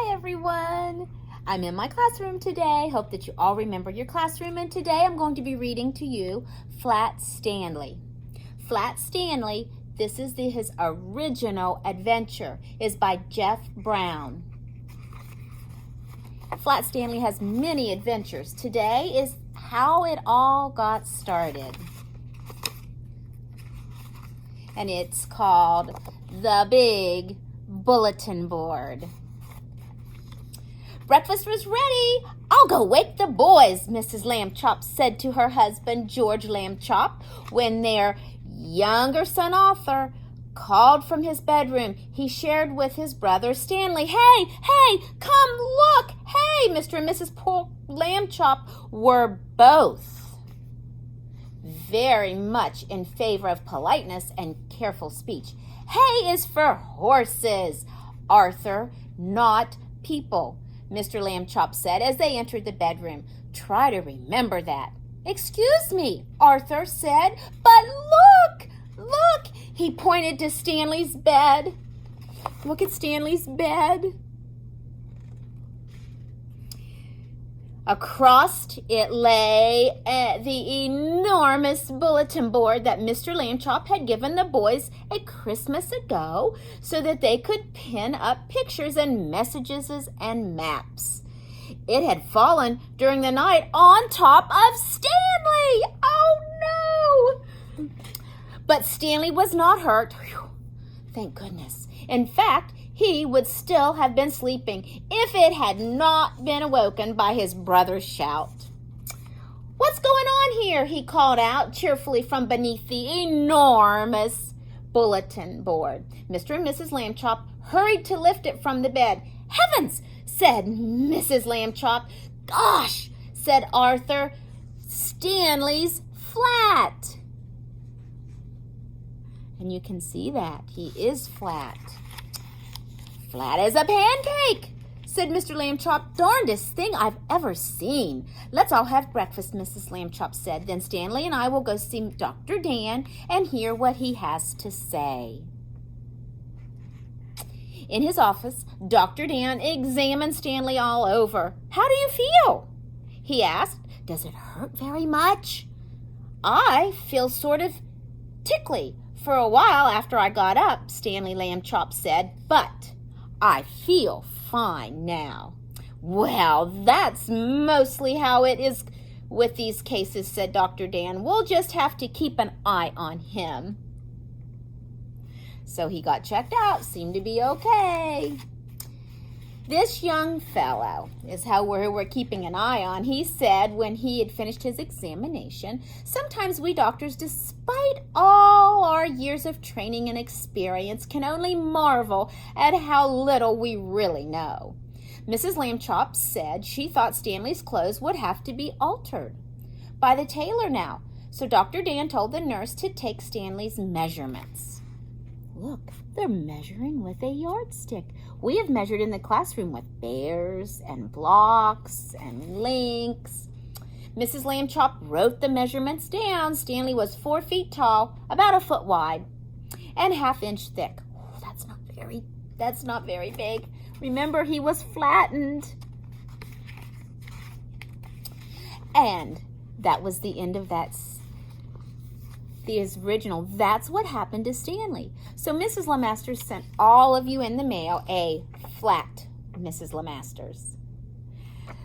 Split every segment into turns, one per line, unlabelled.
Hi everyone! I'm in my classroom today. Hope that you all remember your classroom, and today I'm going to be reading to you Flat Stanley. Flat Stanley, this is his original adventure, is by Jeff Brown. Flat Stanley has many adventures. Today is how it all got started. And it's called The Big Bulletin Board. Breakfast was ready. I'll go wake the boys, Mrs. Lambchop said to her husband, George Lambchop, when their younger son, Arthur, called from his bedroom. He shared with his brother, Stanley. Hey, come look. Hey, Mr. and Mrs. Lambchop were both very much in favor of politeness and careful speech. Hay is for horses, Arthur, not people, Mr. Lambchop said as they entered the bedroom. Try to remember that. Excuse me, Arthur said, but look, he pointed to Stanley's bed. Look at Stanley's bed. Across it lay the enormous bulletin board that Mr. Lambchop had given the boys a Christmas ago so that they could pin up pictures and messages and maps. It had fallen during the night on top of Stanley. Oh no! But Stanley was not hurt. Whew, thank goodness. In fact, he would still have been sleeping if it had not been awoken by his brother's shout. What's going on here? He called out cheerfully from beneath the enormous bulletin board. Mr. and Mrs. Lambchop hurried to lift it from the bed. Heavens, said Mrs. Lambchop. Gosh, said Arthur, Stanley's flat. And you can see that he is flat. Flat as a pancake, said Mr. Lambchop. Darndest thing I've ever seen. Let's all have breakfast, Mrs. Lambchop said. Then Stanley and I will go see Dr. Dan and hear what he has to say. In his office, Dr. Dan examined Stanley all over. How do you feel? He asked. Does it hurt very much? I feel sort of tickly for a while after I got up, Stanley Lambchop said, but I feel fine now. Well, that's mostly how it is with these cases, said Dr. Dan. We'll just have to keep an eye on him. So he got checked out, seemed to be okay. This young fellow is how we're keeping an eye on, he said when he had finished his examination. Sometimes we doctors, despite all our years of training and experience, can only marvel at how little we really know. Mrs. Lambchop said she thought Stanley's clothes would have to be altered by the tailor now, so Dr. Dan told the nurse to take Stanley's measurements. Look, they're measuring with a yardstick. We have measured in the classroom with bears and blocks and links. Mrs. Lambchop wrote the measurements down. Stanley was 4 feet tall, about a foot wide, and ½ thick. Oh, that's not very big. Remember, he was flattened. And that was the end of the original. That's what happened to Stanley. So Mrs. LeMasters sent all of you in the mail a flat Mrs. LeMasters.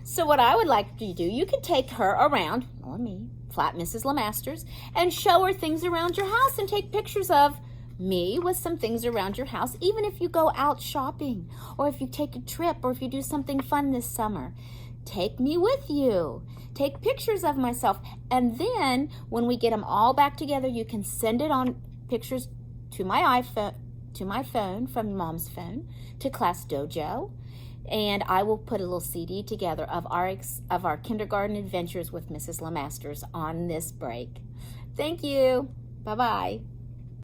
So what I would like you to do, you could take her around, or me, flat Mrs. LeMasters, and show her things around your house and take pictures of me with some things around your house, even if you go out shopping, or if you take a trip, or if you do something fun this summer. Take me with you. Take pictures of myself. And then when we get them all back together, you can send it on pictures to my iPhone, to my phone from Mom's phone, to Class DoJo. And I will put a little CD together of our kindergarten adventures with Mrs. LeMasters on this break. Thank you. Bye-bye.